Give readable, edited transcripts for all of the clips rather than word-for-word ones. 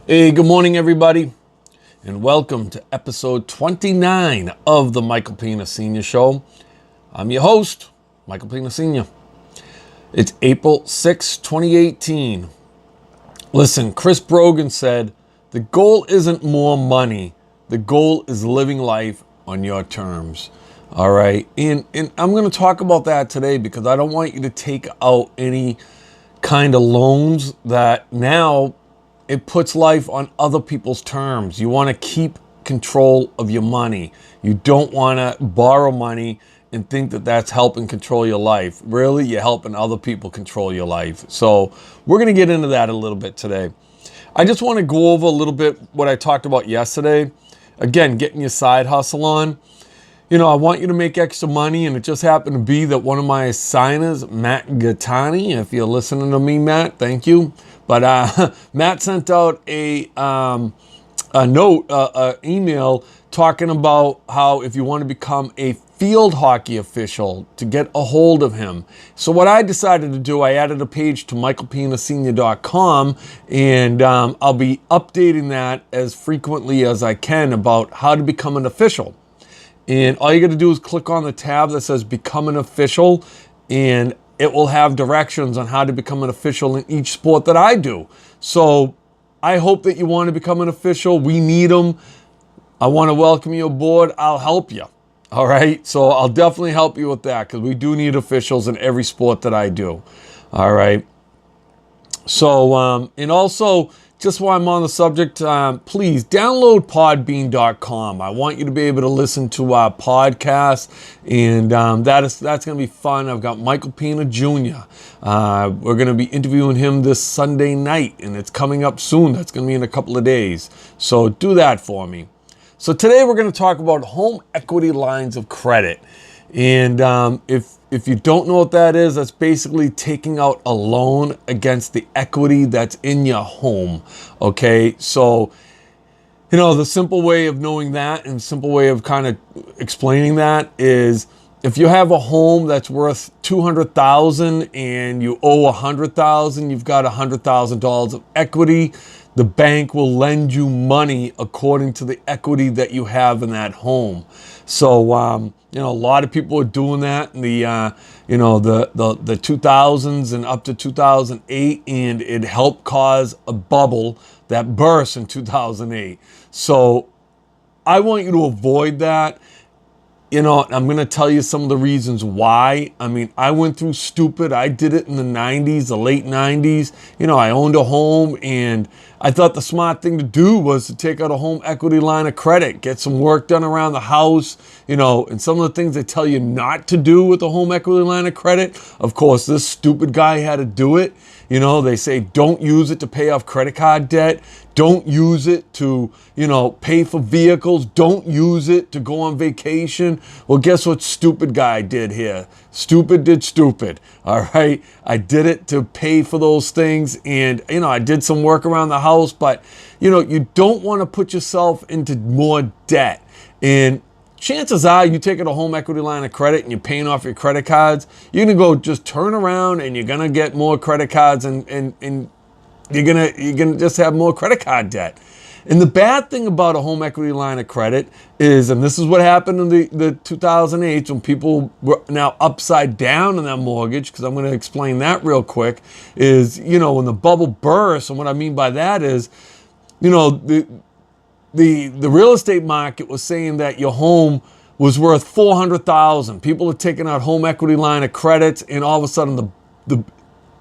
Hey, good morning, everybody, and welcome to episode 29 of the Michael Pena Sr. Show. I'm your host, Michael Pena Sr. It's April 6, 2018. Listen, Chris Brogan said, the goal isn't more money. The goal is living life on your terms. All right. And I'm going to talk about that today because I don't want you to take out any kind of loans that now it puts life on other people's terms. You want to keep control of your money. You don't want to borrow money and think that that's helping control your life. Really, you're helping other people control your life. So we're going to get into that a little bit today. I just want to go over a little bit what I talked about yesterday. Again, getting your side hustle on. You know, I want you to make extra money, and it just happened to be that one of my signers, Matt Gattani, if you're listening to me, Matt, thank you. But Matt sent out a note, email talking about how if you want to become a field hockey official, to get a hold of him. So what I decided to do, I added a page to michaelpenasenior.com, and I'll be updating that as frequently as I can about how to become an official. And all you got to do is click on the tab that says Become an Official, and it will have directions on how to become an official in each sport that I do. So I hope that you want to become an official. We need them. I want to welcome you aboard. I'll help you. All right. So I'll definitely help you with that because we do need officials in every sport that I do. All right. So, and also, just while I'm on the subject, please download podbean.com. I want you to be able to listen to our podcast, and that's going to be fun. I've got Michael Pena Jr. We're going to be interviewing him this Sunday night, and it's coming up soon. That's going to be in a couple of days. So do that for me. So today we're going to talk about home equity lines of credit. And if you don't know what that is, that's basically taking out a loan against the equity that's in your home. Okay, so you know the simple way of knowing that and simple way of kind of explaining that is if you have a home that's worth $200,000 and you owe $100,000, you've got $100,000 of equity. The bank will lend you money according to the equity that you have in that home. So, you know, a lot of people are doing that in the, you know, the 2000s and up to 2008, and it helped cause a bubble that burst in 2008. So I want you to avoid that. You know, I'm going to tell you some of the reasons why. I mean, I went through stupid. I did it in the 90s, the late 90s. You know, I owned a home, and I thought the smart thing to do was to take out a home equity line of credit, get some work done around the house, you know, and some of the things they tell you not to do with the home equity line of credit. Of course, this stupid guy had to do it. You know, they say don't use it to pay off credit card debt. Don't use it to, you know, pay for vehicles. Don't use it to go on vacation. Well, guess what stupid guy did here? Stupid did stupid. All right. I did it to pay for those things. And, you know, I did some work around the house, but, you know, you don't want to put yourself into more debt. And chances are you taking a home equity line of credit and you're paying off your credit cards, you're going to go just turn around and you're going to get more credit cards and you're gonna just have more credit card debt. And the bad thing about a home equity line of credit is, and this is what happened in the 2008 when people were now upside down in that mortgage, because I'm going to explain that real quick, is, you know, when the bubble burst, and what I mean by that is, you know, the real estate market was saying that your home was worth $400,000. People are taking out home equity line of credits, and all of a sudden the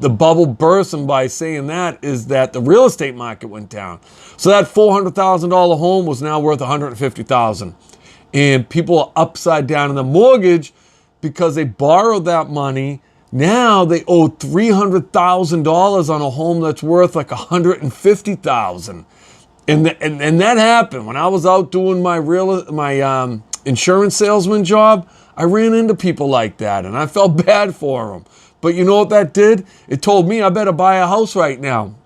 bubble burst, and by saying that is that the real estate market went down. So that $400,000 home was now worth $150,000. And people are upside down in the mortgage because they borrowed that money. Now they owe $300,000 on a home that's worth like $150,000. And that happened when I was out doing my insurance salesman job. I ran into people like that, and I felt bad for them. But you know what that did? It told me I better buy a house right now.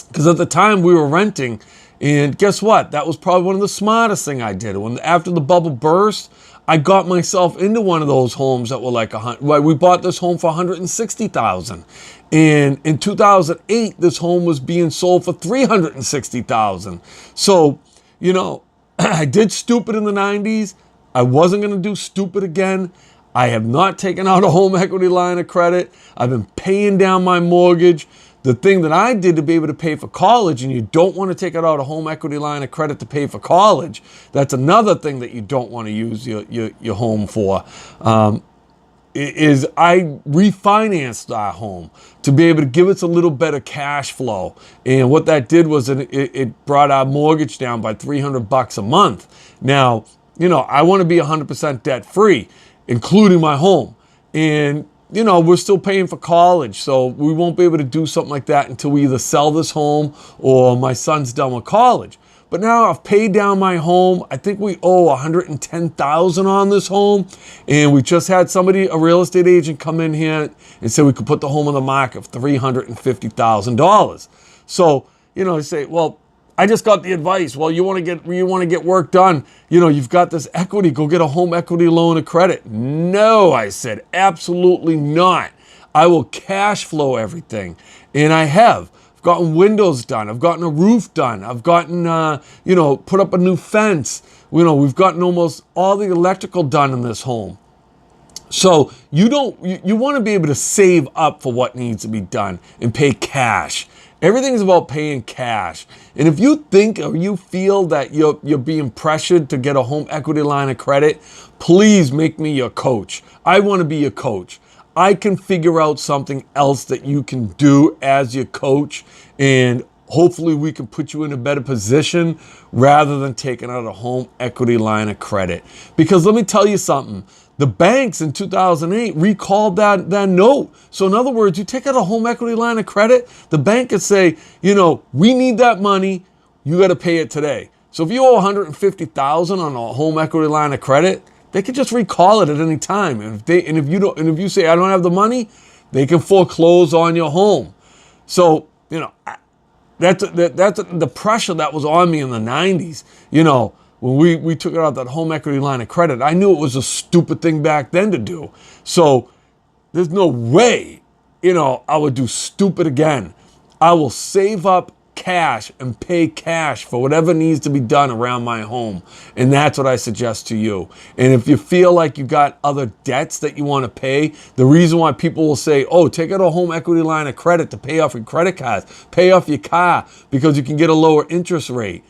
Because at the time we were renting, And guess what? That was probably one of the smartest thing I did. After the bubble burst, I got myself into one of those homes that were like we bought this home for $160,000. And in 2008, this home was being sold for $360,000. So, you know, I did stupid in the 90s. I wasn't going to do stupid again. I have not taken out a home equity line of credit. I've been paying down my mortgage. The thing that I did to be able to pay for college, and you don't want to take out a home equity line of credit to pay for college, that's another thing that you don't want to use your home for, is I refinanced our home to be able to give us a little better cash flow. And what that did was it brought our mortgage down by $300 a month. Now, you know, I want to be 100% debt free, including my home. And you know, we're still paying for college, so we won't be able to do something like that until we either sell this home or my son's done with college. But now I've paid down my home. I think we owe $110,000 on this home, and we just had a real estate agent, come in here and say we could put the home on the market for $350,000. So, you know, I say, well, I just got the advice. Well, you want to get work done. You know, you've got this equity. Go get a home equity loan of credit. No, I said, absolutely not. I will cash flow everything, and I have. I've gotten windows done. I've gotten a roof done. I've gotten, you know, put up a new fence. You know, we've gotten almost all the electrical done in this home. So you want to be able to save up for what needs to be done and pay cash. Everything is about paying cash. And if you think or you feel that you're being pressured to get a home equity line of credit, please make me your coach. I want to be your coach. I can figure out something else that you can do as your coach, and hopefully we can put you in a better position rather than taking out a home equity line of credit. Because let me tell you something. The banks in 2008 recalled that note. So in other words, you take out a home equity line of credit, the bank could say, you know, we need that money, you got to pay it today. So if you owe $150,000 on a home equity line of credit, they could just recall it at any time. And if you say I don't have the money, they can foreclose on your home. So, you know, that's the pressure that was on me in the 90s. You know, when we took out that home equity line of credit, I knew it was a stupid thing back then to do. So there's no way, you know, I would do stupid again. I will save up cash and pay cash for whatever needs to be done around my home. And that's what I suggest to you. And if you feel like you got other debts that you want to pay, the reason why people will say, oh, take out a home equity line of credit to pay off your credit cards, pay off your car because you can get a lower interest rate.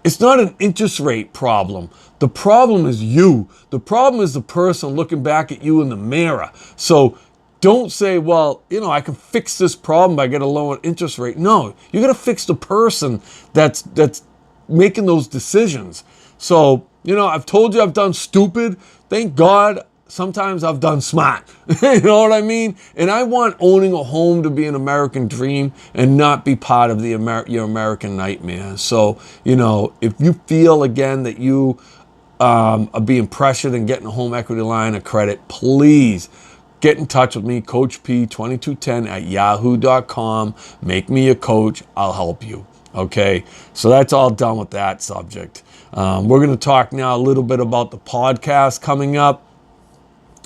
It's not an interest rate problem. The problem is you. The problem is the person looking back at you in the mirror. So don't say, well, you know, I can fix this problem by getting a lower interest rate. No, you got to fix the person that's making those decisions. So, you know, I've told you I've done stupid. Thank God sometimes I've done smart. You know what I mean? And I want owning a home to be an American dream and not be part of your American nightmare. So, you know, if you feel again that you are being pressured and getting a home equity line of credit, please get in touch with me, Coach P 2210 at yahoo.com. Make me a coach. I'll help you. Okay, so that's all done with that subject. We're going to talk now a little bit about the podcast coming up.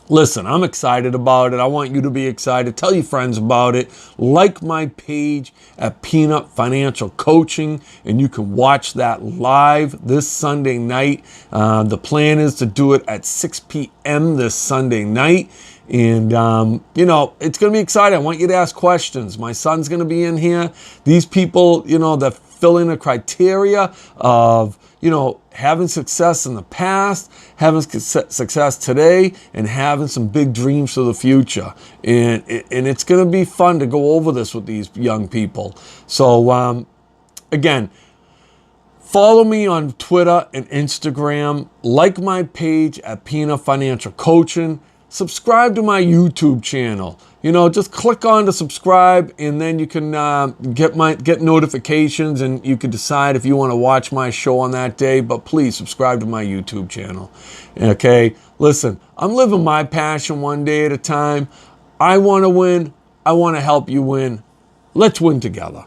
Listen, I'm excited about it. I want you to be excited. Tell your friends about it. Like my page at Peanut Financial Coaching, and you can watch that live this Sunday night. The plan is to do it at 6 p.m. this Sunday night. And, you know, it's going to be exciting. I want you to ask questions. My son's going to be in here. These people, you know, that fill in the criteria of, you know, having success in the past, having success today, and having some big dreams for the future. And it's going to be fun to go over this with these young people. So, again, follow me on Twitter and Instagram. Like my page at Peanut Financial Coaching. Subscribe to my YouTube channel. You know, just click on to subscribe, and then you can get notifications, and you can decide if you want to watch my show on that day. But please subscribe to my YouTube channel. Okay, listen, I'm living my passion one day at a time. I want to win. I want to help you win. Let's win together.